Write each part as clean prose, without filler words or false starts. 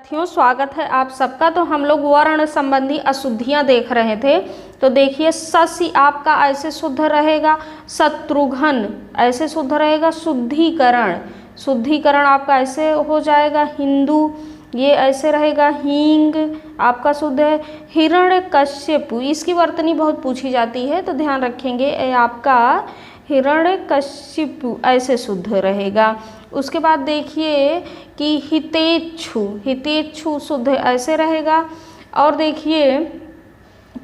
साथियों, स्वागत है आप सबका। तो हम लोग वर्ण संबंधी अशुद्धियां देख रहे थे। तो देखिए, शशि आपका ऐसे शुद्ध रहेगा, शत्रुघ्न ऐसे शुद्ध रहेगा, शुद्धिकरण शुद्धिकरण आपका ऐसे हो जाएगा, हिंदू ये ऐसे रहेगा, हींग आपका शुद्ध है, हिरण्यकश्यपु इसकी वर्तनी बहुत पूछी जाती है तो ध्यान रखेंगे, ये आपका हिरण्यकश्यपु ऐसे शुद्ध रहेगा। उसके बाद देखिए कि हितेच्छु हितेच्छु शुद्ध ऐसे रहेगा। और देखिए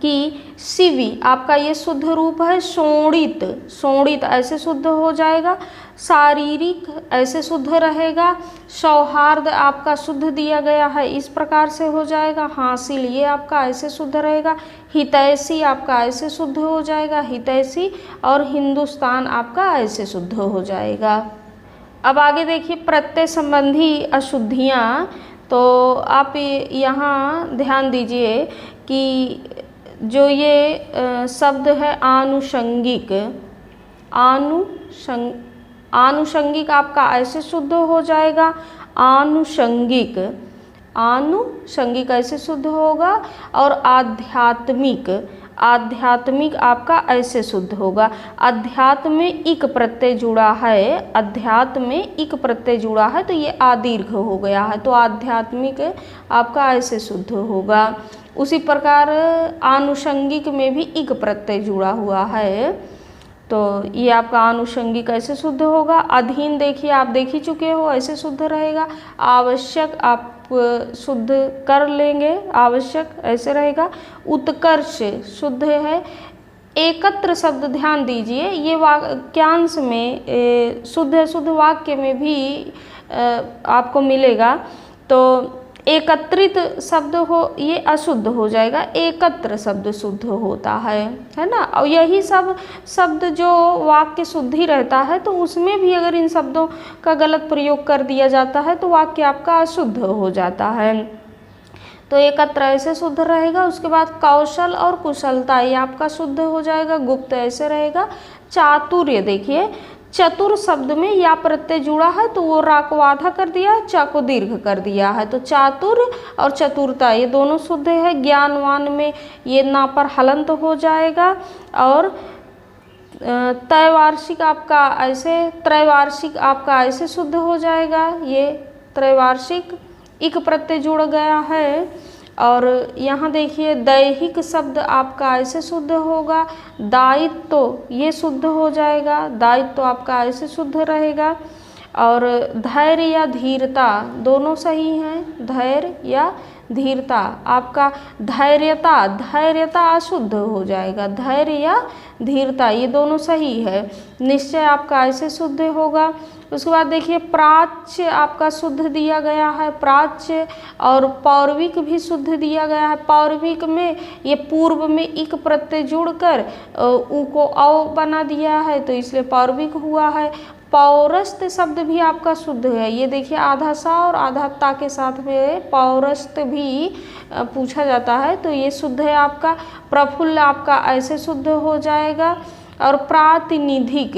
कि शिवी आपका ये शुद्ध रूप है, शोणित शोणित ऐसे शुद्ध हो जाएगा, शारीरिक ऐसे शुद्ध रहेगा, सौहार्द आपका शुद्ध दिया गया है इस प्रकार से हो जाएगा, हासिल ये आपका ऐसे शुद्ध रहेगा, हितैषी आपका ऐसे शुद्ध हो जाएगा, हितैषी, और हिंदुस्तान आपका ऐसे शुद्ध हो जाएगा। अब आगे देखिए प्रत्यय संबंधी अशुद्धियाँ। तो आप यहाँ ध्यान दीजिए कि जो ये शब्द है आनुषंगिक, आनुषंगिक आपका ऐसे शुद्ध हो जाएगा, आनुषंगिक आनुषंगिक ऐसे शुद्ध होगा। और आध्यात्मिक आध्यात्मिक आपका ऐसे शुद्ध होगा। अध्यात्म में इक प्रत्यय जुड़ा है, अध्यात्म में इक प्रत्यय जुड़ा है तो ये आदीर्घ हो गया है, तो आध्यात्मिक आपका ऐसे शुद्ध होगा। उसी प्रकार आनुषंगिक में भी इक प्रत्यय जुड़ा हुआ है तो ये आपका आनुषंगिक ऐसे शुद्ध होगा। अधीन देखिए, आप देख ही चुके हो, ऐसे शुद्ध रहेगा। आवश्यक आप शुद्ध कर लेंगे, आवश्यक ऐसे रहेगा। उत्कर्ष शुद्ध है। एकत्र शब्द ध्यान दीजिए, ये वाक्यांश में शुद्ध वाक्य में भी आपको मिलेगा। तो एकत्रित शब्द हो ये अशुद्ध हो जाएगा, एकत्र शब्द शुद्ध होता है ना। और यही सब शब्द जो वाक्य शुद्धि रहता है तो उसमें भी अगर इन शब्दों का गलत प्रयोग कर दिया जाता है तो वाक्य आपका अशुद्ध हो जाता है। तो एकत्र ऐसे शुद्ध रहेगा। उसके बाद कौशल और कुशलता ये आपका शुद्ध हो जाएगा, गुप्त ऐसे रहेगा। चातुर्य देखिए, चतुर शब्द में या प्रत्यय जुड़ा है तो वो रा को आधा कर दिया, चा को दीर्घ कर दिया है, तो चातुर और चतुरता ये दोनों शुद्ध है। ज्ञानवान में ये ना पर हलंत हो जाएगा। और त्रैवार्षिक आपका ऐसे शुद्ध हो जाएगा, ये त्रैवार्षिक इक प्रत्यय जुड़ गया है। और यहाँ देखिए दैहिक शब्द आपका ऐसे शुद्ध होगा, दायित्व ये शुद्ध हो जाएगा, दायित्व आपका ऐसे शुद्ध रहेगा। और धैर्य या धीरता दोनों सही हैं, धैर्य या धीरता आपका धैर्यता अशुद्ध हो जाएगा, धैर्य या धीरता ये दोनों सही है। निश्चय आपका ऐसे शुद्ध होगा। उसके बाद देखिए प्राच्य आपका शुद्ध दिया गया है, प्राच्य, और पौर्विक भी शुद्ध दिया गया है। पौर्विक में ये पूर्व में इक प्रत्यय जुड़कर उ को औ बना दिया है तो इसलिए पौर्विक हुआ है। पौरस्त शब्द भी आपका शुद्ध है, ये देखिए आधा सा और आधा ता के साथ में पौरस्त भी पूछा जाता है तो ये शुद्ध है आपका। प्रफुल्ल आपका ऐसे शुद्ध हो जाएगा। और प्रातिनिधिक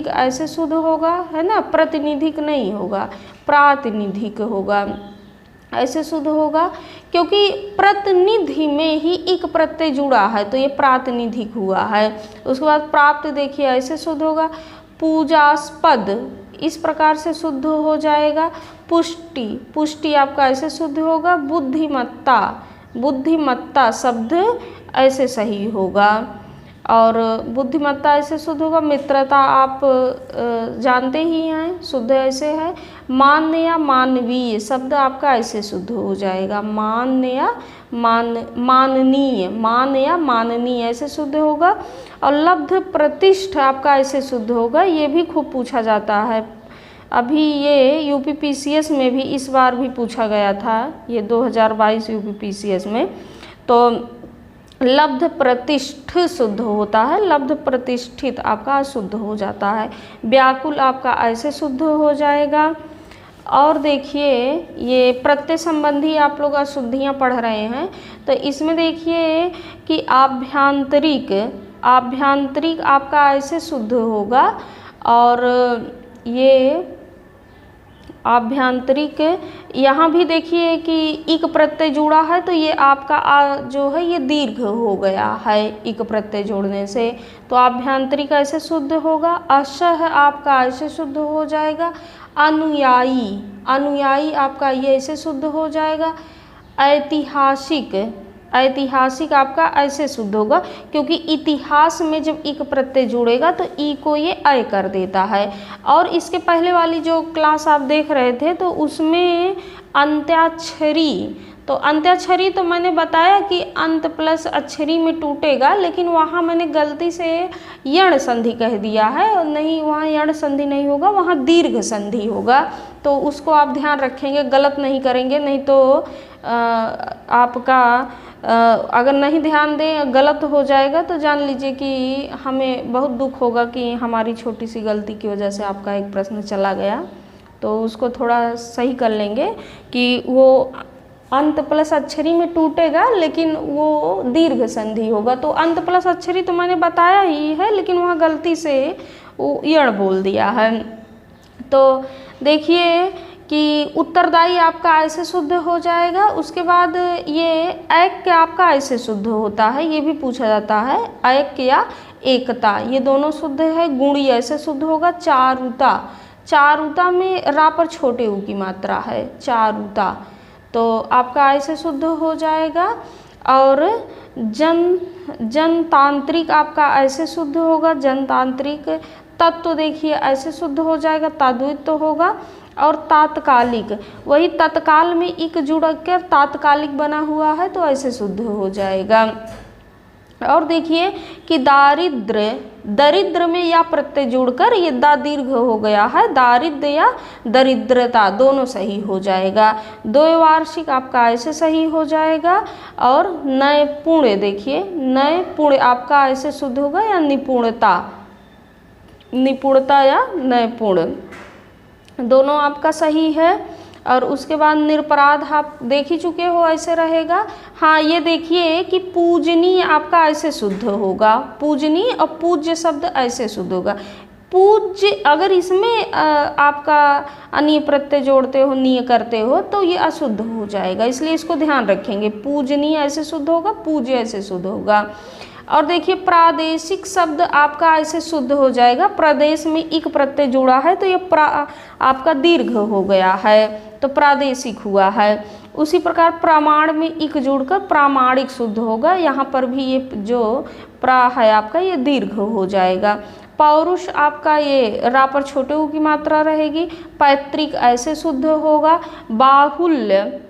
ऐसे शुद्ध होगा, है ना, प्रतिनिधिक नहीं होगा, प्रातिनिधिक होगा, ऐसे शुद्ध होगा। क्योंकि प्रतिनिधि में ही एक प्रत्यय जुड़ा है तो ये प्रातिनिधिक हुआ है। उसके बाद प्राप्त देखिए ऐसे शुद्ध होगा। पूजास्पद इस प्रकार से शुद्ध हो जाएगा। पुष्टि आपका ऐसे शुद्ध होगा। बुद्धिमत्ता शब्द ऐसे सही होगा। और बुद्धिमत्ता ऐसे शुद्ध होगा। मित्रता आप जानते ही हैं, शुद्ध ऐसे है। मान्य या मानवीय शब्द आपका ऐसे शुद्ध हो जाएगा। मान्य या माननीय ऐसे शुद्ध होगा। और लब्ध प्रतिष्ठ आपका ऐसे शुद्ध होगा, ये भी खूब पूछा जाता है। अभी ये यूपीपीसीएस में भी इस बार भी पूछा गया था, ये 2022 यूपीपीसीएस में। तो लब्ध प्रतिष्ठ शुद्ध होता है, लब्ध प्रतिष्ठित आपका शुद्ध हो जाता है। व्याकुल आपका ऐसे शुद्ध हो जाएगा। और देखिए ये प्रत्यय संबंधी आप लोग अशुद्धियाँ पढ़ रहे हैं तो इसमें देखिए कि आभ्यंतरिक आपका ऐसे शुद्ध होगा। और ये आभ्यंतरिक। यहाँ भी देखिए कि इक प्रत्यय जुड़ा है तो ये आपका जो है ये दीर्घ हो गया है इक प्रत्यय जोड़ने से, तो आभ्यंतरिक ऐसे शुद्ध होगा। अशः आपका ऐसे शुद्ध हो जाएगा। अनुयायी, अनुयायी आपका ये ऐसे शुद्ध हो जाएगा। ऐतिहासिक, ऐतिहासिक आपका ऐसे शुद्ध होगा, क्योंकि इतिहास में जब इक प्रत्यय जुड़ेगा तो ई को ये अय कर देता है। और इसके पहले वाली जो क्लास आप देख रहे थे तो उसमें अंत्याक्षरी, तो अंत्याक्षरी तो मैंने बताया कि अंत प्लस अक्षरी में टूटेगा, लेकिन वहाँ मैंने गलती से यण संधि कह दिया है, और नहीं, वहाँ यण संधि नहीं होगा, वहाँ दीर्घ संधि होगा। तो उसको आप ध्यान रखेंगे, गलत नहीं करेंगे, नहीं तो आपका अगर नहीं ध्यान दें गलत हो जाएगा तो जान लीजिए कि हमें बहुत दुख होगा कि हमारी छोटी सी गलती की वजह से आपका एक प्रश्न चला गया। तो उसको थोड़ा सही कर लेंगे कि वो अंत प्लस अक्षरी में टूटेगा लेकिन वो दीर्घ संधि होगा। तो अंत प्लस अक्षरी तो मैंने बताया ही है, लेकिन वहाँ गलती से वो यण बोल दिया है। तो देखिए कि उत्तरदायी आपका ऐसे शुद्ध हो जाएगा। उसके बाद ये ऐक्य आपका ऐसे शुद्ध होता है, ये भी पूछा जाता है, ऐक्य या एकता, ये दोनों शुद्ध है। गुणी ऐसे शुद्ध होगा। चारुता, चारुता में रा पर छोटे ऊ की मात्रा है, चारुता, तो आपका ऐसे शुद्ध हो जाएगा। और जनतांत्रिक आपका ऐसे शुद्ध होगा, जनतांत्रिक। तत्व देखिए ऐसे शुद्ध हो जाएगा, ताद्वित्व होगा। और तात्कालिक, वही तत्काल में इक जुड़कर तात्कालिक बना हुआ है तो ऐसे शुद्ध हो जाएगा। और देखिए कि दारिद्र, दरिद्र में या प्रत्यय जुड़कर ये दा दीर्घ हो गया है, दारिद्र या दरिद्रता दोनों सही हो जाएगा। द्वैवार्षिक आपका ऐसे सही हो जाएगा। और नैपुण्य, देखिए नैपुण्य आपका ऐसे शुद्ध होगा या निपुणता, निपुणता या नैपुण्य दोनों आपका सही है। और उसके बाद निरपराध आप देख ही चुके हो, ऐसे रहेगा। हाँ, ये देखिए कि पूजनीय आपका ऐसे शुद्ध होगा, पूजनीय, और पूज्य शब्द ऐसे शुद्ध होगा। पूज्य अगर इसमें आपका अनीय प्रत्यय जोड़ते हो, नीय करते हो तो ये अशुद्ध हो जाएगा, इसलिए इसको ध्यान रखेंगे। पूजनीय ऐसे शुद्ध होगा, पूज्य ऐसे शुद्ध होगा। और देखिए प्रादेशिक शब्द आपका ऐसे शुद्ध हो जाएगा। प्रदेश में इक प्रत्यय जुड़ा है तो ये आपका दीर्घ हो गया है, तो प्रादेशिक हुआ है। उसी प्रकार प्रमाण में इक जुड़कर प्रामाणिक शुद्ध होगा, यहाँ पर भी ये जो प्रा है आपका ये दीर्घ हो जाएगा। पौरुष आपका ये रा पर छोटे ऊ की मात्रा रहेगी। पैतृक ऐसे शुद्ध होगा। बाहुल्य,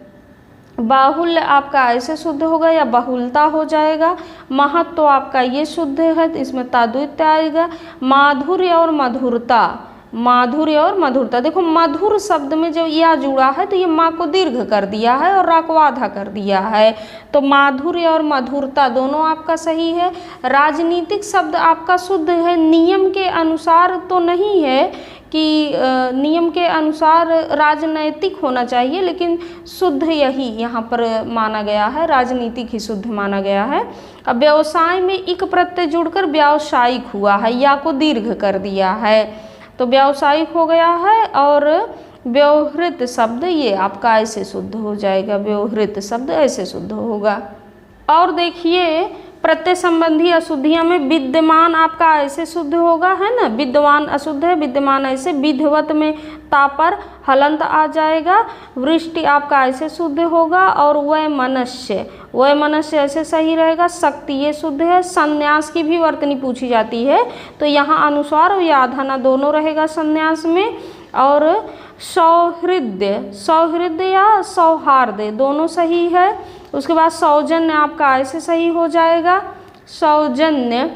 बाहुल्य आपका ऐसे शुद्ध होगा या बहुलता हो जाएगा। महत्व आपका ये शुद्ध है, इसमें ताद्वित्य आएगा। माधुर्य और मधुरता, माधुर्य और मधुरता, देखो मधुर शब्द में जो या जुड़ा है तो ये माँ को दीर्घ कर दिया है और रा को आधा कर दिया है, तो माधुर्य और मधुरता दोनों आपका सही है। राजनीतिक शब्द आपका शुद्ध है। नियम के अनुसार तो नहीं है कि नियम के अनुसार राजनैतिक होना चाहिए, लेकिन शुद्ध यही यहाँ पर माना गया है, राजनीतिक ही शुद्ध माना गया है। अब व्यवसाय में इक प्रत्यय जुड़कर व्यावसायिक हुआ है, या को दीर्घ कर दिया है तो व्यावसायिक हो गया है। और व्यवहृत शब्द ये आपका ऐसे शुद्ध हो जाएगा, व्यवहृत शब्द ऐसे शुद्ध होगा। और देखिए प्रत्यय संबंधी अशुद्धियां में विद्यमान आपका ऐसे शुद्ध होगा, है ना, विद्यमान अशुद्ध है, विद्यमान ऐसे। विधिवत में ता पर हलंत आ जाएगा। वृष्टि आपका ऐसे शुद्ध होगा। और वह मनुष्य, वह मनुष्य ऐसे सही रहेगा। शक्ति ये शुद्ध है। संन्यास की भी वर्तनी पूछी जाती है तो यहाँ अनुस्वार और याधाना दोनों रहेगा संन्यास में। और सौहृदय, सौहृदय या सौहार्द दोनों सही है। उसके बाद सौजन्य आपका ऐसे सही हो जाएगा। सौजन्य,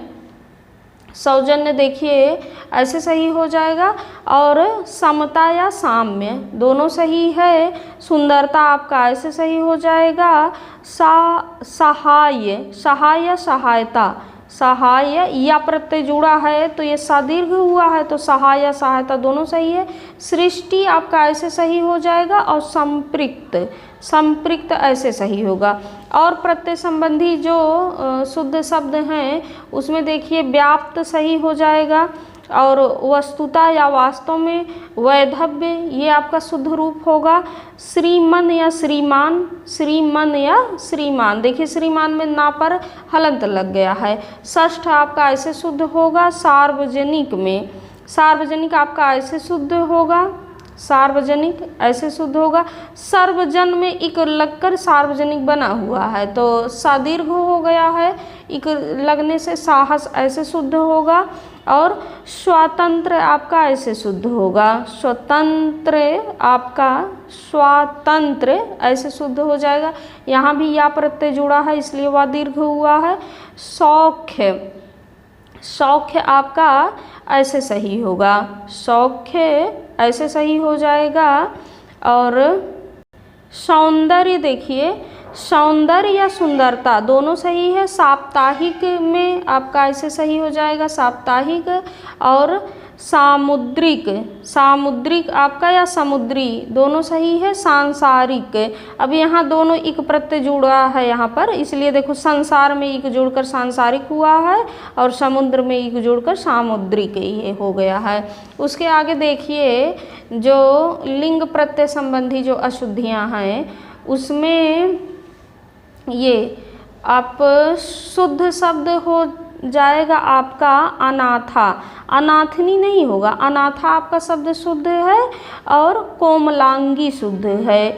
सौजन्य देखिए ऐसे सही हो जाएगा। और समता या साम्य दोनों सही है। सुंदरता आपका ऐसे सही हो जाएगा। सहाय, सहाय या सहायता, सहाय या प्रत्यय जुड़ा है तो ये सादीर्घ हुआ है तो सहाय या सहायता दोनों सही है। सृष्टि आपका ऐसे सही हो जाएगा। और संपृक्त, संपृक्त ऐसे सही होगा। और प्रत्यय संबंधी जो शुद्ध शब्द हैं उसमें देखिए व्याप्त सही हो जाएगा। और वस्तुता या वास्तव में, वैधव्य ये आपका शुद्ध रूप होगा। श्रीमन या श्रीमान, श्रीमन या श्रीमान, देखिए श्रीमान में ना पर हलंत लग गया है। षष्ठ आपका ऐसे शुद्ध होगा सार्वजनिक में, सार्वजनिक आपका ऐसे शुद्ध होगा, सार्वजनिक ऐसे शुद्ध होगा। सर्वजन में इक लगकर सार्वजनिक बना हुआ है तो सादीर्घ हो गया है, इक लगने से साहस ऐसे शुद्ध होगा। और स्वातंत्र आपका ऐसे शुद्ध होगा, स्वतंत्र आपका स्वातंत्र ऐसे शुद्ध हो जाएगा। यहाँ भी या प्रत्यय जुड़ा है इसलिए वह दीर्घ हुआ है। सौख्य, सौख्य आपका ऐसे सही होगा, सौख्य ऐसे सही हो जाएगा। और सौंदर्य, देखिए सौंदर्य या सुंदरता दोनों सही है। साप्ताहिक में आपका ऐसे सही हो जाएगा साप्ताहिक। और सामुद्रिक, सामुद्रिक आपका या समुद्री दोनों सही है। सांसारिक, अब यहाँ दोनों इक प्रत्यय जुड़ा है यहाँ पर, इसलिए देखो संसार में इक जुड़कर सांसारिक हुआ है और समुद्र में इक जुड़कर सामुद्रिक ये हो गया है। उसके आगे देखिए जो लिंग प्रत्यय संबंधी जो अशुद्धियाँ हैं उसमें ये आप शुद्ध शब्द हो जाएगा आपका अनाथा, अनाथनी नहीं होगा, अनाथा आपका शब्द शुद्ध है। और कोमलांगी शुद्ध है,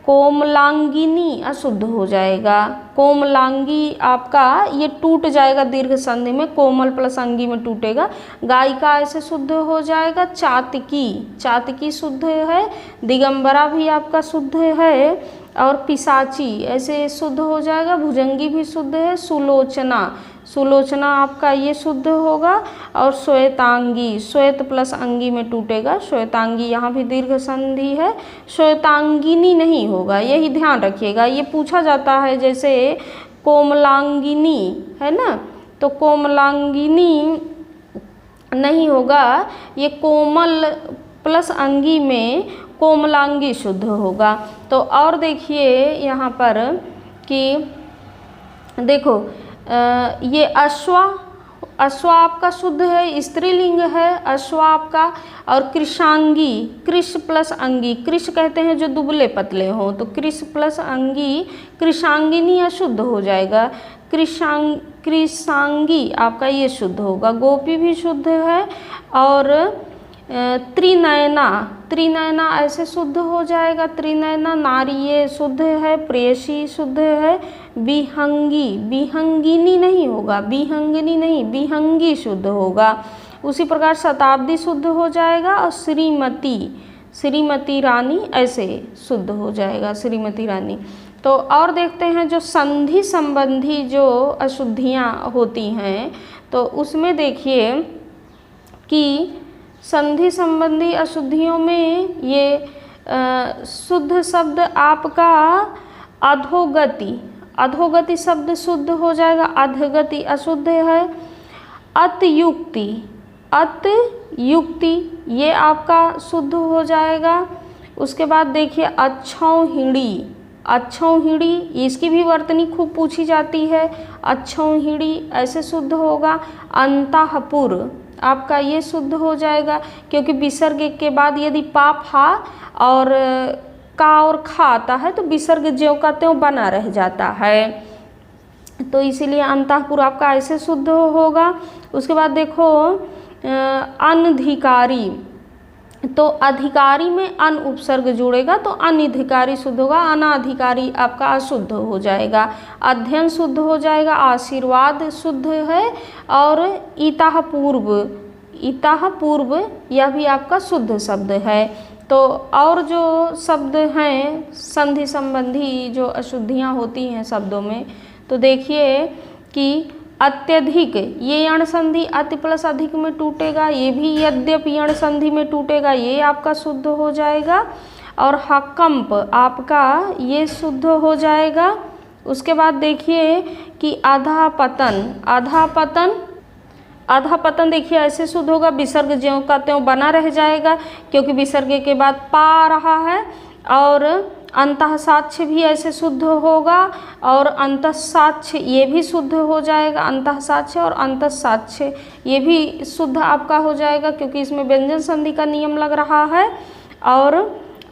कोमलांगिनी अशुद्ध हो जाएगा। कोमलांगी आपका ये टूट जाएगा दीर्घ संधि में, कोमल प्लस अंगी में टूटेगा। गायिका ऐसे शुद्ध हो जाएगा। चातकी, चातकी शुद्ध है। दिगंबरा भी आपका शुद्ध है। और पिशाची ऐसे शुद्ध हो जाएगा। भुजंगी भी शुद्ध है। सुलोचना, सुलोचना आपका ये शुद्ध होगा। और श्वेतांगी, श्वेत प्लस अंगी में टूटेगा, श्वेतांगी यहाँ भी दीर्घ संधि है। श्वेतांगिनी नहीं होगा, यही ध्यान रखिएगा। ये पूछा जाता है जैसे कोमलांगिनी है ना, तो कोमलांगिनी नहीं होगा, ये कोमल प्लस अंगी में कोमलांगी शुद्ध होगा। तो और देखिए यहाँ पर कि देखो ये अश्वा, अश्वा आपका शुद्ध है, स्त्रीलिंग है अश्वा आपका। और कृशांगी, कृष प्लस अंगी, कृष कहते हैं जो दुबले पतले हों, तो कृष प्लस अंगी कृशांगिनी अशुद्ध हो जाएगा। कृशांगी आपका ये शुद्ध होगा। गोपी भी शुद्ध है। और त्रिनयना, त्रिनयना ऐसे शुद्ध हो जाएगा। त्रिनयना नारी ये शुद्ध है। प्रेयसी शुद्ध है। विहंगी, विहंगिनी नहीं होगा, विहंगिनी नहीं, विहंगी शुद्ध होगा। उसी प्रकार शताब्दी शुद्ध हो जाएगा। और श्रीमती, श्रीमती रानी ऐसे शुद्ध हो जाएगा, श्रीमती रानी। तो और देखते हैं जो संधि संबंधी जो अशुद्धियाँ होती हैं तो उसमें देखिए कि संधि संबंधी अशुद्धियों में ये शुद्ध शब्द आपका अधोगति, अधोगति शब्द शुद्ध हो जाएगा। अधोगति अशुद्ध है। अतयुक्ति, अतयुक्ति ये आपका शुद्ध हो जाएगा। उसके बाद देखिए अच्छौहिड़ी, अच्छौहिड़ी इसकी भी वर्तनी खूब पूछी जाती है। अच्छौहिड़ी ऐसे शुद्ध होगा। अंतःपुर आपका ये शुद्ध हो जाएगा क्योंकि विसर्ग के बाद यदि पाप हा और का और खा आता है तो विसर्ग ज्यों का त्यों बना रह जाता है, तो इसीलिए अंतःपुर आपका ऐसे शुद्ध होगा। उसके बाद देखो अनधिकारी, तो अधिकारी में अन उपसर्ग जुड़ेगा तो अनधिकारी शुद्ध होगा। अनाधिकारी आपका अशुद्ध हो जाएगा। अध्ययन शुद्ध हो जाएगा। आशीर्वाद शुद्ध है। और इतः पूर्व, इतः पूर्व यह भी आपका शुद्ध शब्द है। तो और जो शब्द हैं संधि संबंधी जो अशुद्धियाँ होती हैं शब्दों में, तो देखिए कि अत्यधिक ये यण संधि अति प्लस अधिक में टूटेगा, ये भी यद्यपि यण संधि में टूटेगा, ये आपका शुद्ध हो जाएगा। और हकंप आपका ये शुद्ध हो जाएगा। उसके बाद देखिए कि आधा पतन, आधा पतन, आधा पतन देखिए ऐसे शुद्ध होगा। विसर्ग ज्यों का त्यों बना रह जाएगा क्योंकि विसर्ग के बाद पा आ रहा है। और अंतः साक्ष्य भी ऐसे शुद्ध होगा और अंतः साक्ष्य ये भी शुद्ध हो जाएगा। अंतः साक्ष्य और अंतः साक्ष्य ये भी शुद्ध आपका हो जाएगा, क्योंकि इसमें व्यंजन संधि का नियम लग रहा है। और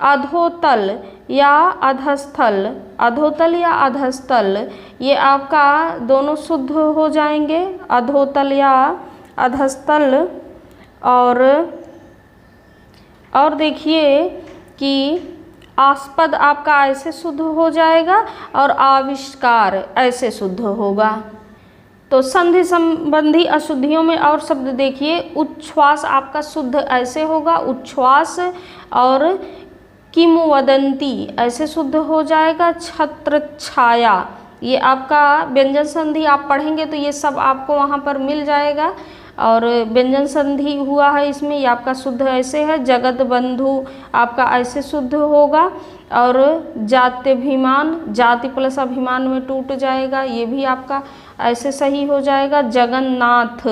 अधोतल या अधस्थल, अधोतल या अधस्थल ये आपका दोनों शुद्ध हो जाएंगे, अधोतल या अधस्थल। और देखिए कि आस्पद आपका ऐसे शुद्ध हो जाएगा और आविष्कार ऐसे शुद्ध होगा। तो संधि संबंधी अशुद्धियों में और शब्द देखिए, उच्छ्वास आपका शुद्ध ऐसे होगा, उच्छ्वास। और किंवदंती ऐसे शुद्ध हो जाएगा। छत्र छाया ये आपका व्यंजन संधि आप पढ़ेंगे तो ये सब आपको वहाँ पर मिल जाएगा। और व्यंजन संधि हुआ है इसमें, ये आपका शुद्ध ऐसे है। जगत बंधु आपका ऐसे शुद्ध होगा। और जात्यभिमान, जाति प्लस अभिमान में टूट जाएगा, ये भी आपका ऐसे सही हो जाएगा। जगन्नाथ,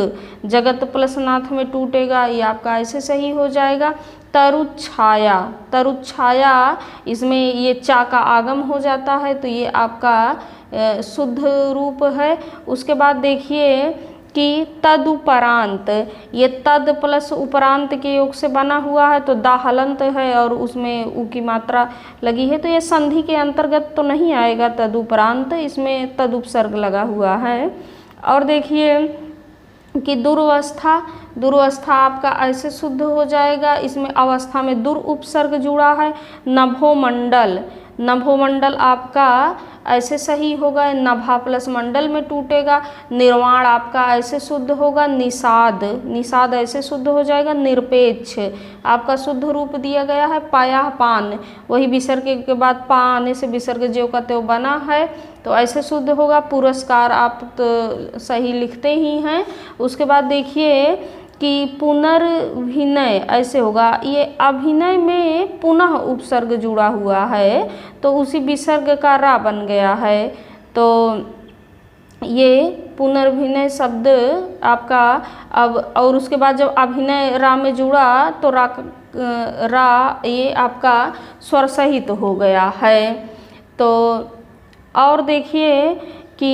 जगत प्लस नाथ में टूटेगा, ये आपका ऐसे सही हो जाएगा। तरुच्छाया, तरुच्छाया इसमें ये चा का आगम हो जाता है, तो ये आपका शुद्ध रूप है। उसके बाद देखिए कि तदुपरांत, ये तद प्लस उपरांत के योग से बना हुआ है, तो दा हलंत है और उसमें उ की मात्रा लगी है, तो ये संधि के अंतर्गत तो नहीं आएगा तदुपरांत, इसमें तद उपसर्ग लगा हुआ है। और देखिए कि दुर्वस्था, दुर्वस्था आपका ऐसे शुद्ध हो जाएगा, इसमें अवस्था में दुर उपसर्ग जुड़ा है। नभोमंडल, नभोमंडल आपका ऐसे सही होगा, नभा प्लस मंडल में टूटेगा। निर्वाण आपका ऐसे शुद्ध होगा। निषाद, निषाद ऐसे शुद्ध हो जाएगा। निरपेक्ष आपका शुद्ध रूप दिया गया है। पाया पान, वही विसर्ग के बाद पा आने से विसर्ग ज्यों का त्यों बना है, तो ऐसे शुद्ध होगा। पुरस्कार आप तो सही लिखते ही हैं। उसके बाद देखिए कि पुनर्भिनय ऐसे होगा, ये अभिनय में पुनः उपसर्ग जुड़ा हुआ है, तो उसी विसर्ग का रा बन गया है, तो ये पुनर्भिनय शब्द आपका अब। और उसके बाद जब अभिनय रा में जुड़ा तो रा ये आपका स्वर सहित हो गया है। तो और देखिए कि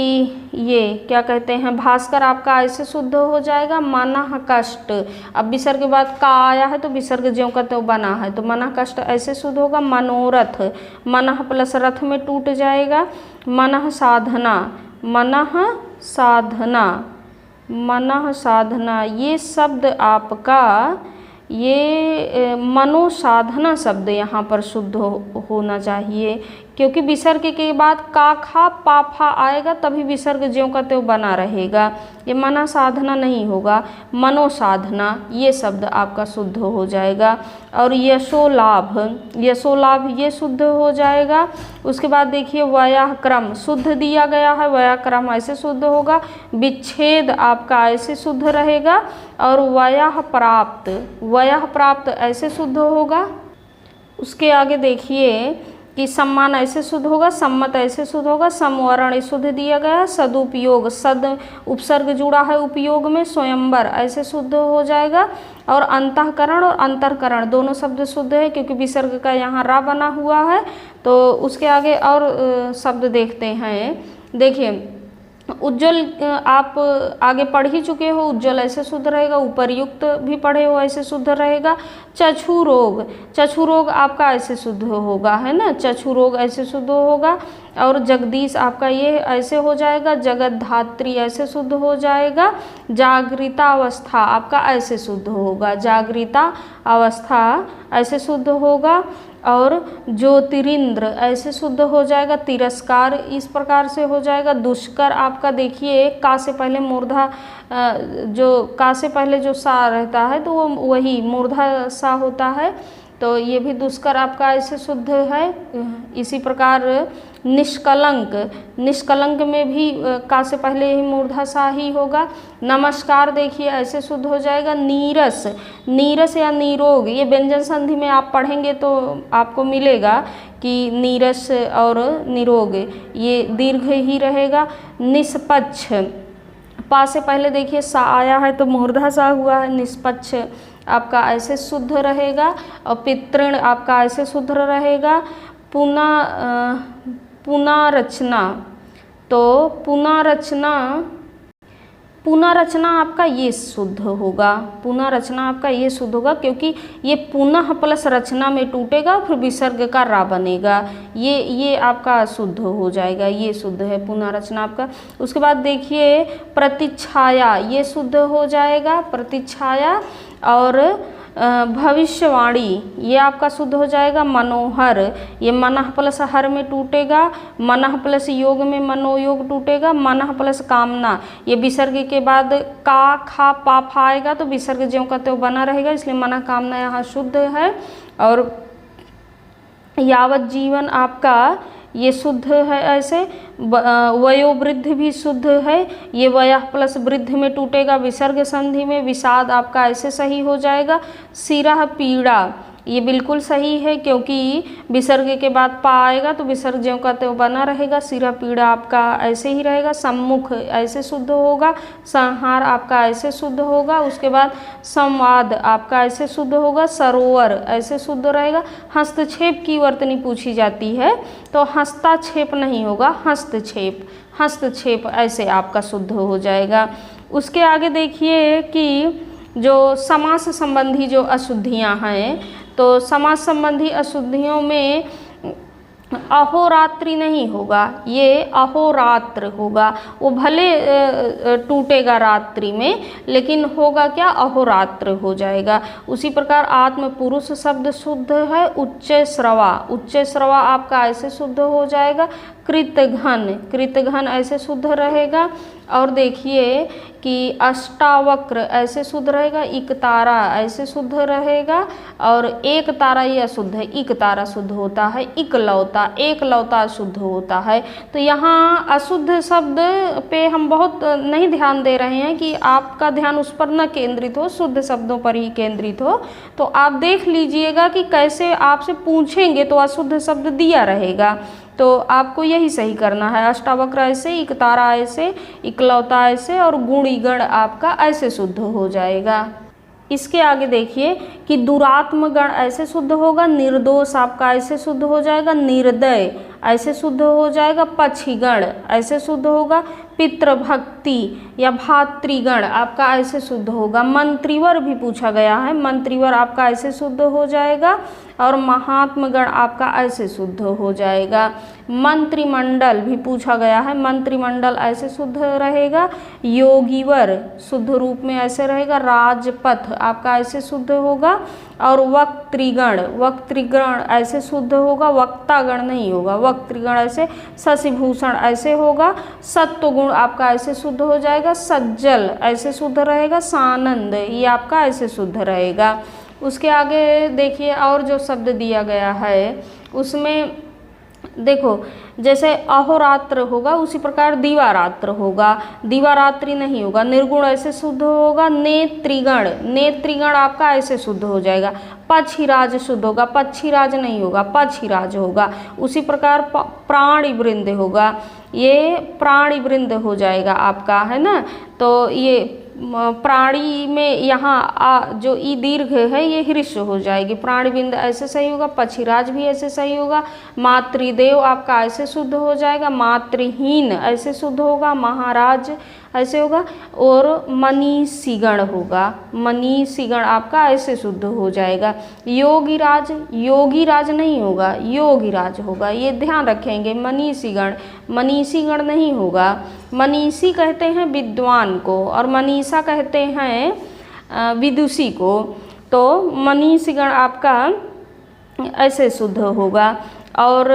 ये क्या कहते हैं, भास्कर आपका ऐसे शुद्ध हो जाएगा। मनः कष्ट, अब विसर्ग के बाद का आया है तो विसर्ग ज्यों का त्यों बना है, तो मनः कष्ट ऐसे शुद्ध होगा। मनोरथ, मनः प्लस रथ में टूट जाएगा। मनः साधना, मनः साधना, मनः साधना ये शब्द आपका, ये मनोसाधना शब्द यहाँ पर शुद्ध होना चाहिए, क्योंकि विसर्ग के बाद का खा पा फा आएगा तभी विसर्ग ज्यों का त्यों बना रहेगा, ये मना साधना नहीं होगा। मनोसाधना ये शब्द आपका शुद्ध हो जाएगा। और यशोलाभ, यशोलाभ ये शुद्ध हो जाएगा। उसके बाद देखिए व्याक्रम शुद्ध दिया गया है, व्याक्रम ऐसे शुद्ध होगा। विच्छेद आपका ऐसे शुद्ध रहेगा। और वयः प्राप्त, वयः प्राप्त ऐसे शुद्ध होगा। उसके आगे देखिए कि सम्मान ऐसे शुद्ध होगा, सम्मत ऐसे शुद्ध होगा। समवर्ण शुद्ध दिया गया। सदुपयोग, सद उपसर्ग जुड़ा है उपयोग में। स्वयंवर ऐसे शुद्ध हो जाएगा। और अंतःकरण और अंतरकरण दोनों शब्द शुद्ध है, क्योंकि विसर्ग का यहाँ रा बना हुआ है। तो उसके आगे और शब्द देखते हैं। देखिए उज्ज्वल आप आगे पढ़ ही चुके हो, उज्ज्वल ऐसे शुद्ध रहेगा। उपर्युक्त भी पढ़े हो ऐसे शुद्ध रहेगा। चक्षु रोग, चक्षु रोग आपका ऐसे शुद्ध होगा, है ना, चक्षु रोग ऐसे शुद्ध होगा। और जगदीश आपका ये ऐसे हो जाएगा। जगत धात्री ऐसे शुद्ध हो जाएगा। जागृता अवस्था आपका ऐसे शुद्ध होगा, जागृता अवस्था ऐसे शुद्ध होगा। और ज्योतिरिंद्र ऐसे शुद्ध हो जाएगा। तिरस्कार इस प्रकार से हो जाएगा। दुष्कर आपका देखिए का से पहले मूर्धा, जो का से पहले जो सा रहता है तो वो वही मूर्धा सा होता है, तो ये भी दुष्कर आपका ऐसे शुद्ध है। इसी प्रकार निष्कलंक, निष्कलंक में भी का से पहले ही मूर्धा सा ही होगा। नमस्कार देखिए ऐसे शुद्ध हो जाएगा। नीरस, नीरस या निरोग ये व्यंजन संधि में आप पढ़ेंगे तो आपको मिलेगा कि नीरस और निरोग ये दीर्घ ही रहेगा। निष्पक्ष, पा से पहले देखिए सा आया है तो मूर्धा सा हुआ है। निष्पक्ष आपका ऐसे शुद्ध रहेगा। और पितृण आपका ऐसे शुद्ध रहेगा। पुनारचना, तो पुनारचना आपका ये शुद्ध होगा, पुनारचना आपका ये शुद्ध होगा, क्योंकि ये पुनः प्लस रचना में टूटेगा, फिर विसर्ग का रा बनेगा, ये आपका शुद्ध हो जाएगा, ये शुद्ध है पुनारचना आपका। उसके बाद देखिए प्रतिच्छाया, ये शुद्ध हो जाएगा प्रतिच्छाया। और भविष्यवाणी, ये आपका शुद्ध हो जाएगा। मनोहर, ये मनः प्लस हर में टूटेगा, मनः प्लस योग में मनोयोग टूटेगा। मनः प्लस कामना, ये विसर्ग के बाद का खा पा फा आएगा तो विसर्ग ज्यों का त्यों बना रहेगा, इसलिए मनः कामना यहाँ शुद्ध है। और यावत जीवन आपका ये शुद्ध है ऐसे। वयोवृद्ध भी शुद्ध है, ये वयः प्लस वृद्ध में टूटेगा विसर्ग संधि में, विषाद आपका ऐसे सही हो जाएगा। सिरह पीड़ा, ये बिल्कुल सही है, क्योंकि विसर्ग के बाद पा आएगा तो विसर्ग ज्यों का त्यों बना रहेगा, सिरह पीड़ा आपका ऐसे ही रहेगा। सम्मुख ऐसे शुद्ध होगा, संहार आपका ऐसे शुद्ध होगा। उसके बाद संवाद आपका ऐसे शुद्ध होगा, सरोवर ऐसे शुद्ध रहेगा। हस्तक्षेप की वर्तनी पूछी जाती है तो हस्ताक्षेप नहीं होगा, हस्तक्षेप, हस्तक्षेप ऐसे आपका शुद्ध हो जाएगा। उसके आगे देखिए कि जो समास संबंधी जो अशुद्धियां हैं, तो समास संबंधी अशुद्धियों में अहोरात्रि नहीं होगा, ये अहोरात्र होगा। वो भले टूटेगा रात्रि में, लेकिन होगा क्या, अहोरात्र हो जाएगा। उसी प्रकार आत्म पुरुष शब्द शुद्ध है। उच्च श्रवा, उच्च श्रवा आपका ऐसे शुद्ध हो जाएगा। कृतघन, कृतघन ऐसे शुद्ध रहेगा। और देखिए कि अष्टावक्र ऐसे शुद्ध रहेगा। इक तारा ऐसे शुद्ध रहेगा। और एक तारा ये अशुद्ध है, इक तारा शुद्ध होता है। इकलौता, एक लौता शुद्ध होता है। तो यहाँ अशुद्ध शब्द पे हम बहुत नहीं ध्यान दे रहे हैं कि आपका ध्यान उस पर न केंद्रित हो, शुद्ध शब्दों पर ही केंद्रित हो। तो आप देख लीजिएगा कि कैसे आपसे पूछेंगे तो अशुद्ध शब्द दिया रहेगा, तो आपको यही सही करना है। अष्टावक्र ऐसे, इकतारा ऐसे, इकलौता ऐसे, और गुणिगण आपका ऐसे शुद्ध हो जाएगा। इसके आगे देखिए कि दुरात्म गण ऐसे शुद्ध होगा। निर्दोष आपका ऐसे शुद्ध हो जाएगा। निर्दय ऐसे शुद्ध हो जाएगा। पक्षीगण ऐसे शुद्ध होगा। पितृभक्ति या भातृगण आपका ऐसे शुद्ध होगा। मंत्रीवर भी पूछा गया है, मंत्रीवर आपका ऐसे शुद्ध हो जाएगा। और महात्मगण आपका ऐसे शुद्ध हो जाएगा। मंत्रिमंडल भी पूछा गया है, मंत्रिमंडल ऐसे शुद्ध रहेगा। योगीवर शुद्ध रूप में ऐसे रहेगा। राजपथ आपका ऐसे शुद्ध होगा। और वक्तृगण, वक्तृगण ऐसे शुद्ध होगा। वक्तागण नहीं होगा, वक्तृगण ऐसे। शशिभूषण ऐसे होगा। सत्वगुण आपका ऐसे शुद्ध हो जाएगा। सज्जल ऐसे शुद्ध रहेगा। सानंद ये आपका ऐसे शुद्ध रहेगा। उसके आगे देखिए और जो शब्द दिया गया है उसमें देखो, जैसे अहोरात्र होगा उसी प्रकार दीवारात्र होगा। दीवारात्रि नहीं होगा। निर्गुण ऐसे शुद्ध होगा। नेत्रिगण, नेत्रिगण आपका ऐसे शुद्ध हो जाएगा। पक्षीराज शुद्ध होगा, पक्षीराज नहीं होगा, पक्षीराज होगा। उसी प्रकार प्राणिवृंद होगा, ये प्राणिवृंद हो जाएगा आपका, है ना। तो ये प्राणी में यहाँ जो ई दीर्घ है ये ह्रस्व हो जाएगी। प्राणिवृंद ऐसे सही होगा। पक्षीराज भी ऐसे सही होगा। मातृदेव आपका ऐसे शुद्ध हो जाएगा। मातृहीन ऐसे शुद्ध होगा। महाराज ऐसे होगा। और मनीषीगण होगा, मनीषीगण आपका ऐसे शुद्ध हो जाएगा। योगीराज, योगीराज नहीं होगा, योगीराज होगा, ये ध्यान रखेंगे। मनीषीगण, मनीषीगण नहीं होगा। मनीषी कहते हैं विद्वान को, और मनीषा कहते हैं विदुषी को। तो मनीषीगण आपका ऐसे शुद्ध होगा। और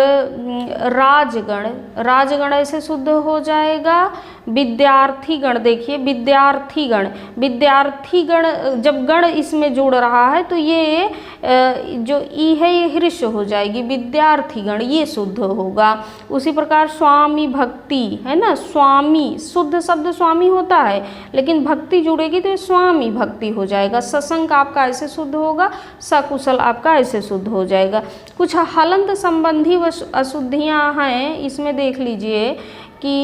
राजगण, राजगण ऐसे शुद्ध हो जाएगा। विद्यार्थीगण, देखिए विद्यार्थीगण, विद्यार्थीगण जब गण इसमें जुड़ रहा है तो ये जो ई है ये ह्रस्व हो जाएगी। विद्यार्थीगण ये शुद्ध होगा। उसी प्रकार स्वामी भक्ति, है ना। स्वामी, शुद्ध शब्द स्वामी होता है, लेकिन भक्ति जुड़ेगी तो ये स्वामी भक्ति हो जाएगा। सशंक आपका ऐसे शुद्ध होगा। सकुशल आपका ऐसे शुद्ध हो जाएगा। कुछ हलंत संबंधी अशुद्धियाँ हैं, इसमें देख लीजिए कि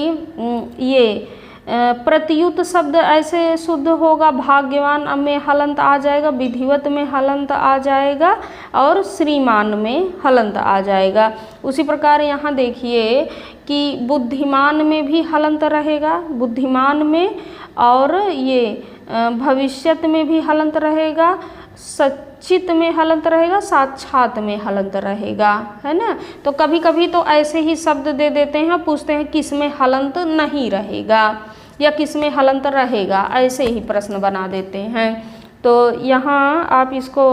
ये प्रत्युत शब्द ऐसे शुद्ध होगा, भाग्यवान में हलंत आ जाएगा, विधिवत में हलंत आ जाएगा और श्रीमान में हलंत आ जाएगा। उसी प्रकार यहाँ देखिए कि बुद्धिमान में भी हलंत रहेगा, बुद्धिमान में, और ये भविष्यत में भी हलंत रहेगा, सच्चित में हलंत रहेगा, साक्षात में हलंत रहेगा, है ना। तो कभी कभी तो ऐसे ही शब्द दे देते हैं, पूछते हैं किस में हलंत नहीं रहेगा या किस में हलंत रहेगा, ऐसे ही प्रश्न बना देते हैं। तो यहाँ आप इसको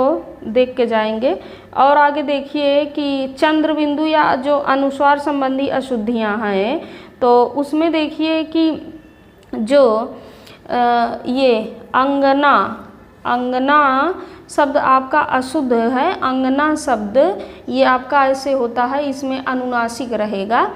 देख के जाएंगे। और आगे देखिए कि चंद्र बिंदु या जो अनुस्वार संबंधी अशुद्धियाँ हैं, तो उसमें देखिए कि जो ये अंगना, अंगना शब्द आपका अशुद्ध है। अंगना शब्द ये आपका ऐसे होता है, इसमें अनुनासिक रहेगा,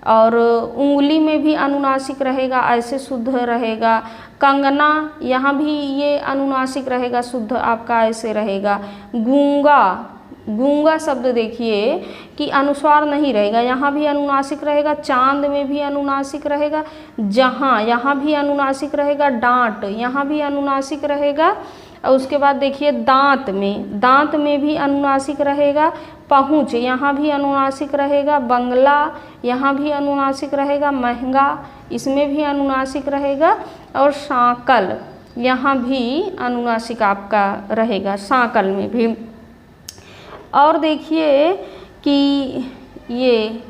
और उंगली में भी अनुनासिक रहेगा, ऐसे शुद्ध रहेगा। कंगना, यहाँ भी ये अनुनासिक रहेगा, शुद्ध आपका ऐसे रहेगा। गूंगा, गूंगा शब्द देखिए कि अनुस्वार नहीं रहेगा, यहाँ भी अनुनासिक रहेगा। चांद में भी अनुनासिक रहेगा, जहाँ, यहाँ भी अनुनासिक रहेगा। डांट, यहाँ भी अनुनासिक रहेगा। और उसके बाद देखिए दांत में, दांत में भी अनुनासिक रहेगा। पहुँच, यहाँ भी अनुनासिक रहेगा। बंगला, यहाँ भी अनुनासिक रहेगा। महंगा, इसमें भी अनुनासिक रहेगा। और सांकल, यहाँ भी अनुनासिक आपका रहेगा, सांकल में भी। और देखिए कि ये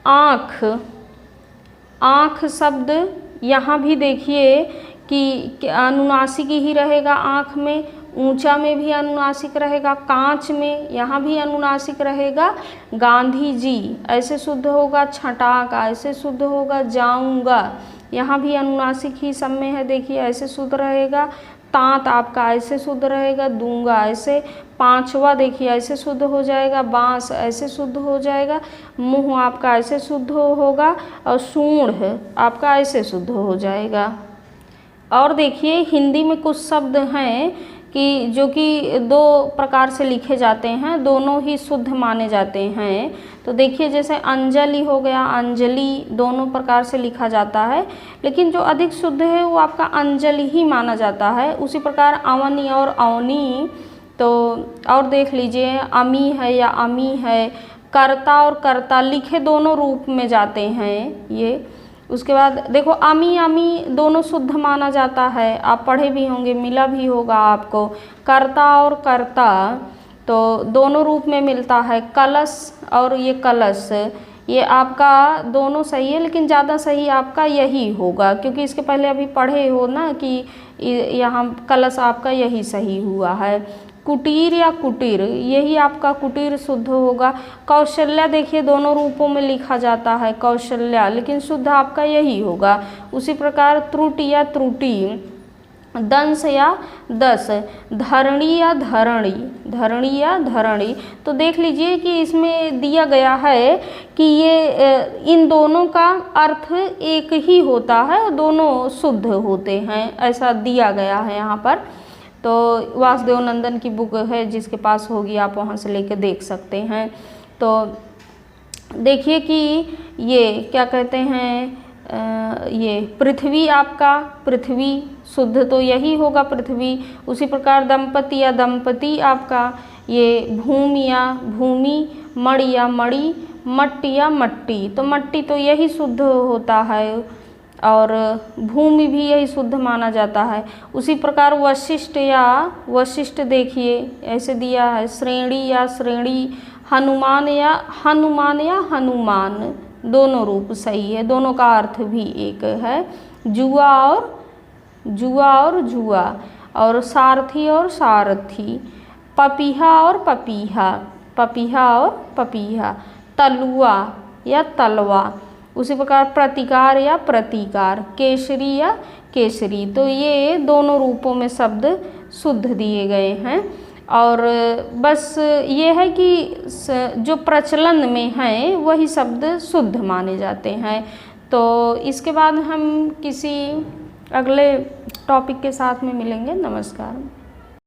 आँख, आँख शब्द यहाँ भी देखिए कि अनुनासिक ही रहेगा। आँख में, ऊंचा में भी अनुनासिक रहेगा। कांच में, यहाँ भी अनुनासिक रहेगा। गांधी जी ऐसे शुद्ध होगा। छटाक ऐसे शुद्ध होगा। जाऊंगा, यहाँ भी अनुनासिक ही सब में है, देखिए ऐसे शुद्ध रहेगा। तांत आपका ऐसे शुद्ध रहेगा। दूंगा ऐसे। पांचवा देखिए ऐसे शुद्ध हो जाएगा। बांस ऐसे शुद्ध हो जाएगा। मुंह आपका ऐसे शुद्ध होगा। और सूंढ़ आपका ऐसे शुद्ध हो जाएगा। और देखिए हिंदी में कुछ शब्द हैं कि जो कि दो प्रकार से लिखे जाते हैं, दोनों ही शुद्ध माने जाते हैं। तो देखिए जैसे अंजलि हो गया, अंजलि दोनों प्रकार से लिखा जाता है, लेकिन जो अधिक शुद्ध है वो आपका अंजलि ही माना जाता है। उसी प्रकार अवनी और अवनी, तो और देख लीजिए अमी है या अमी है। कर्ता और कर्ता लिखे दोनों रूप में जाते हैं ये। उसके बाद देखो अमी, अमी दोनों शुद्ध माना जाता है, आप पढ़े भी होंगे, मिला भी होगा आपको। कर्ता और कर्ता तो दोनों रूप में मिलता है। कलश और ये कलश, ये आपका दोनों सही है, लेकिन ज़्यादा सही आपका यही होगा, क्योंकि इसके पहले अभी पढ़े हो ना कि यहाँ कलश आपका यही सही हुआ है। कुटीर या कुटीर, यही आपका कुटीर शुद्ध होगा। कौशल्या देखिए दोनों रूपों में लिखा जाता है कौशल्या, लेकिन शुद्ध आपका यही होगा। उसी प्रकार त्रुटि या त्रुटि, दंश या दस, धरणी या धरणी, धरणी या धरणी। तो देख लीजिए कि इसमें दिया गया है कि ये इन दोनों का अर्थ एक ही होता है, दोनों शुद्ध होते हैं, ऐसा दिया गया है यहाँ पर। तो वासुदेव नंदन की बुक है, जिसके पास होगी आप वहाँ से लेकर देख सकते हैं। तो देखिए कि ये क्या कहते हैं, ये पृथ्वी आपका, पृथ्वी शुद्ध तो यही होगा पृथ्वी। उसी प्रकार दंपति या दंपति आपका, ये भूमि या भूमि, मणि या मणि, मट्टी या मट्टी, तो मट्टी तो यही शुद्ध होता है, और भूमि भी यही शुद्ध माना जाता है। उसी प्रकार वशिष्ठ या वशिष्ठ देखिए ऐसे दिया है। श्रेणी या श्रेणी, हनुमान या हनुमान या हनुमान, दोनों रूप सही है, दोनों का अर्थ भी एक है। जुआ और जुआ और जुआ, और सारथी और सारथी, पपीहा और पपीहा, पपीहा और पपीहा, तलुआ या तलवा। उसी प्रकार प्रतिकार या प्रतिकार, केसरी या केसरी, तो ये दोनों रूपों में शब्द शुद्ध दिए गए हैं। और बस ये है कि जो प्रचलन में हैं वही शब्द शुद्ध माने जाते हैं। तो इसके बाद हम किसी अगले टॉपिक के साथ में मिलेंगे। नमस्कार।